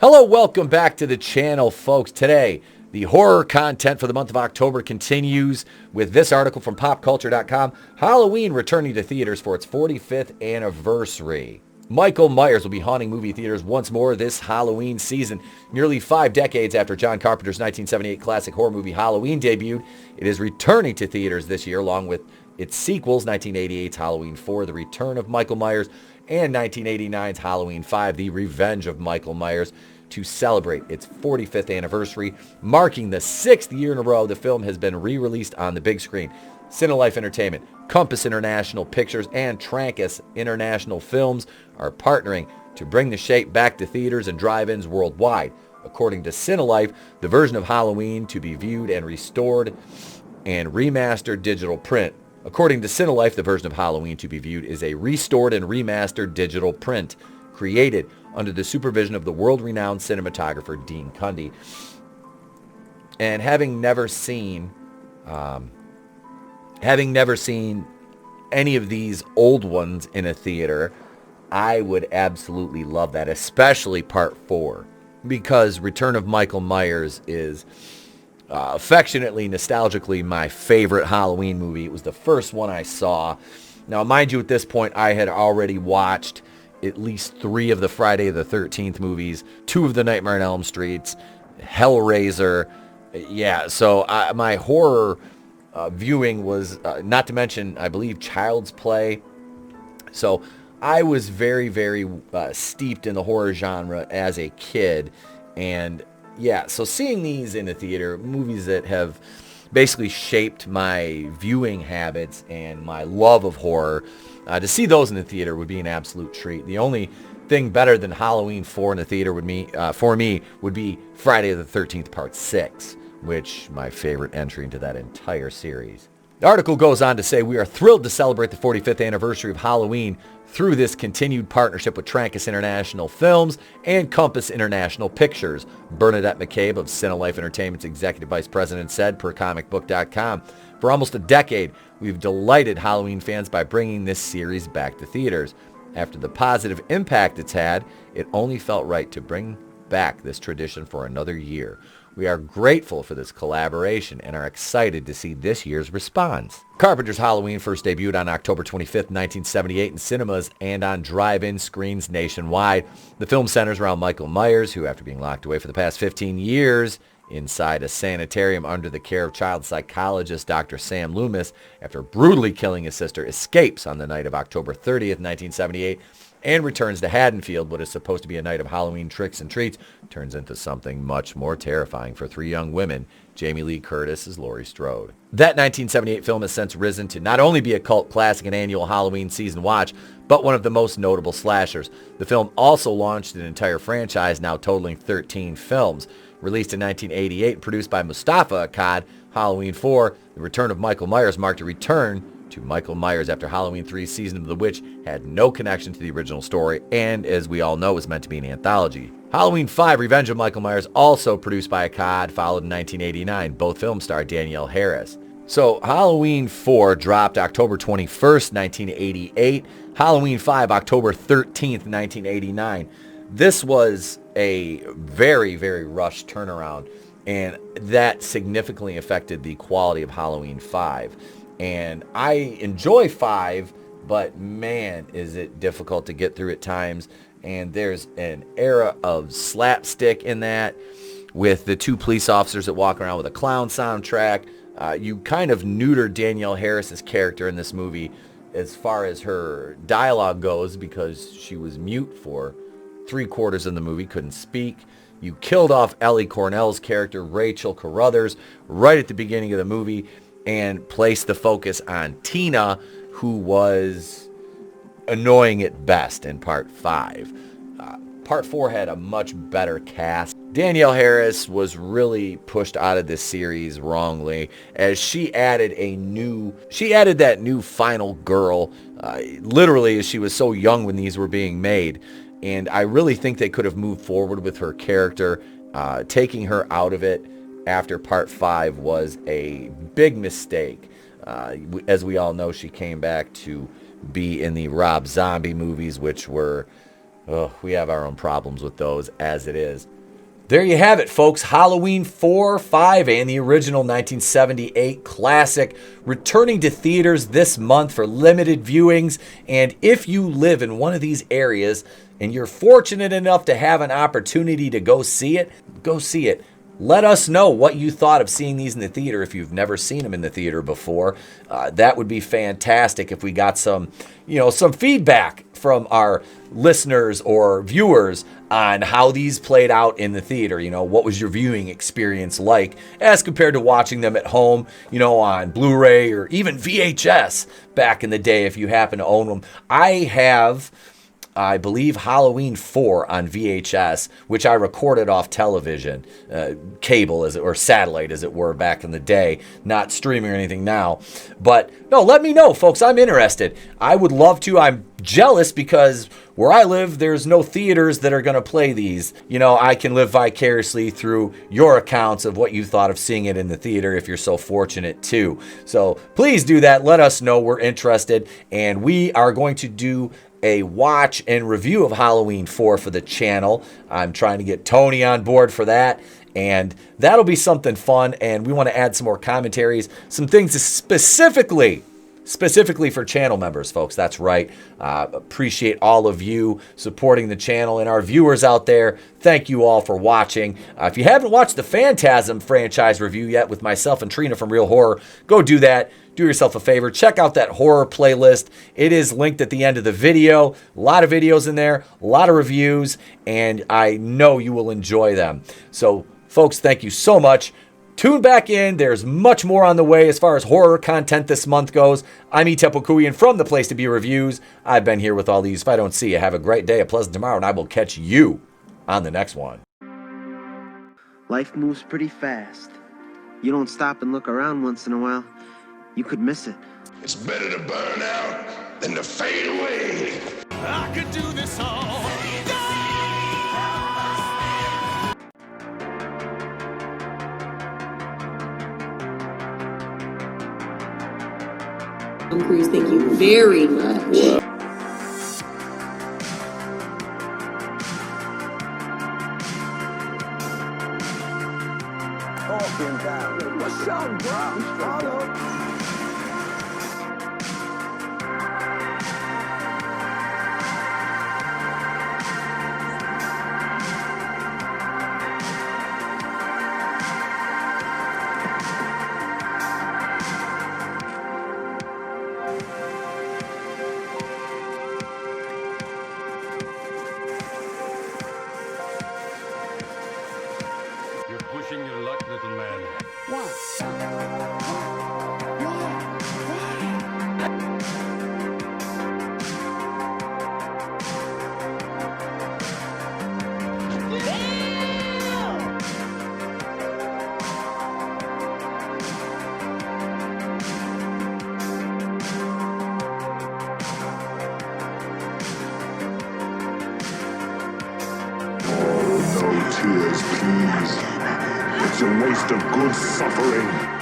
Hello, welcome back to the channel, folks. Today, the horror content for the month of October continues with this article from popculture.com. Halloween returning to theaters for its 45th anniversary. Michael Myers will be haunting movie theaters once more this Halloween season. Nearly 5 decades after John Carpenter's 1978 classic horror movie Halloween debuted, it is returning to theaters this year along with its sequels, 1988's Halloween 4, The Return of Michael Myers, and 1989's Halloween 5, The Revenge of Michael Myers, to celebrate its 45th anniversary, marking the 6th year in a row the film has been re-released on the big screen. Cinelife Entertainment, Compass International Pictures, and Trancas International Films are partnering to bring the shape back to theaters and drive-ins worldwide. According to Cinelife, the version of Halloween to be viewed and restored and remastered digital print. According to Cinelife, the version of Halloween to be viewed is a restored and remastered digital print created under the supervision of the world-renowned cinematographer Dean Cundey. And having never seen any of these old ones in a theater, I would absolutely love that, especially Part 4, because Return of Michael Myers is affectionately, nostalgically my favorite Halloween movie. It was the first one I saw. Now, mind you, at this point, I had already watched at least 3 of the Friday the 13th movies, 2 of the Nightmare on Elm Streets, Hellraiser. Yeah, so my horror viewing was, not to mention, I believe, Child's Play. So I was very, very steeped in the horror genre as a kid. And yeah, so seeing these in the theater, movies that have basically shaped my viewing habits and my love of horror, to see those in the theater would be an absolute treat. The only thing better than Halloween 4 in the theater for me would be Friday the 13th Part 6, which my favorite entry into that entire series. The article goes on to say, we are thrilled to celebrate the 45th anniversary of Halloween through this continued partnership with Trancas International Films and Compass International Pictures. Bernadette McCabe of Cinelife Entertainment's Executive Vice President said, per comicbook.com, for almost a decade, we've delighted Halloween fans by bringing this series back to theaters. After the positive impact it's had, it only felt right to bring back this tradition for another year. We are grateful for this collaboration and are excited to see this year's response. Carpenter's Halloween first debuted on October 25th, 1978 in cinemas and on drive-in screens nationwide. The film centers around Michael Myers, who, after being locked away for the past 15 years inside a sanitarium under the care of child psychologist Dr. Sam Loomis, after brutally killing his sister, escapes on the night of October 30th, 1978, and returns to Haddonfield. What is supposed to be a night of Halloween tricks and treats turns into something much more terrifying for 3 young women. Jamie Lee Curtis as Laurie Strode. That 1978 film has since risen to not only be a cult classic and annual Halloween season watch, but one of the most notable slashers. The film also launched an entire franchise, now totaling 13 films. Released in 1988 and produced by Mustafa Akkad, Halloween 4, The Return of Michael Myers marked a return to Michael Myers after Halloween 3's Season of the Witch had no connection to the original story and, as we all know, was meant to be an anthology. Halloween 5, Revenge of Michael Myers, also produced by Akkad, followed in 1989. Both films starred Danielle Harris. So Halloween 4 dropped October 21st, 1988. Halloween 5, October 13th, 1989. This was a very, very rushed turnaround, and that significantly affected the quality of Halloween 5. And I enjoy 5, but man, is it difficult to get through at times. And there's an era of slapstick in that, with the 2 police officers that walk around with a clown soundtrack. You kind of neuter Danielle Harris's character in this movie as far as her dialogue goes, because she was mute for 3/4 of the movie, couldn't speak. You killed off Ellie Cornell's character, Rachel Carruthers, right at the beginning of the movie, and placed the focus on Tina, who was annoying at best in Part 5. Part 4 had a much better cast. Danielle Harris was really pushed out of this series wrongly, as she added that new final girl, literally, as she was so young when these were being made. And I really think they could have moved forward with her character. Taking her out of it after Part 5 was a big mistake. As we all know, she came back to be in the Rob Zombie movies, which were Oh, we have our own problems with those as it is. There you have it, folks. Halloween 4, 5, and the original 1978 classic returning to theaters this month for limited viewings. And if you live in one of these areas and you're fortunate enough to have an opportunity to go see it, go see it. Let us know what you thought of seeing these in the theater if you've never seen them in the theater before. That would be fantastic if we got some feedback from our listeners or viewers on how these played out in the theater. What was your viewing experience like as compared to watching them at home, on Blu-ray or even VHS back in the day if you happen to own them. I believe Halloween 4 on VHS, which I recorded off television, cable or satellite as it were back in the day, not streaming or anything now. But no, let me know, folks. I'm interested. I would love to. I'm jealous because where I live, there's no theaters that are going to play these. I can live vicariously through your accounts of what you thought of seeing it in the theater if you're so fortunate too. So please do that. Let us know. We're interested. And we are going to do a watch and review of Halloween 4 for the channel. I'm trying to get Tony on board for that, and that'll be something fun. And we want to add some more commentaries, some things specifically for channel members, folks. That's right. Appreciate all of you supporting the channel and our viewers out there. Thank you all for watching. If you haven't watched the Phantasm franchise review yet with myself and Trina from Real Horror, go do that. Do yourself a favor. Check out that horror playlist. It is linked at the end of the video. A lot of videos in there, a lot of reviews, and I know you will enjoy them. So, folks, thank you so much. Tune back in. There's much more on the way as far as horror content this month goes. I'm Etep from The Place to Be Reviews. I've been here with all these. If I don't see you, have a great day, a pleasant tomorrow, and I will catch you on the next one. Life moves pretty fast. You don't stop and look around once in a while, you could miss it. It's better to burn out than to fade away. I could do this all day. Cruise, thank you very much. Yeah. What's up, bro? Hello. You're pushing your luck, little man. What? No tears, please. It's a waste of good suffering.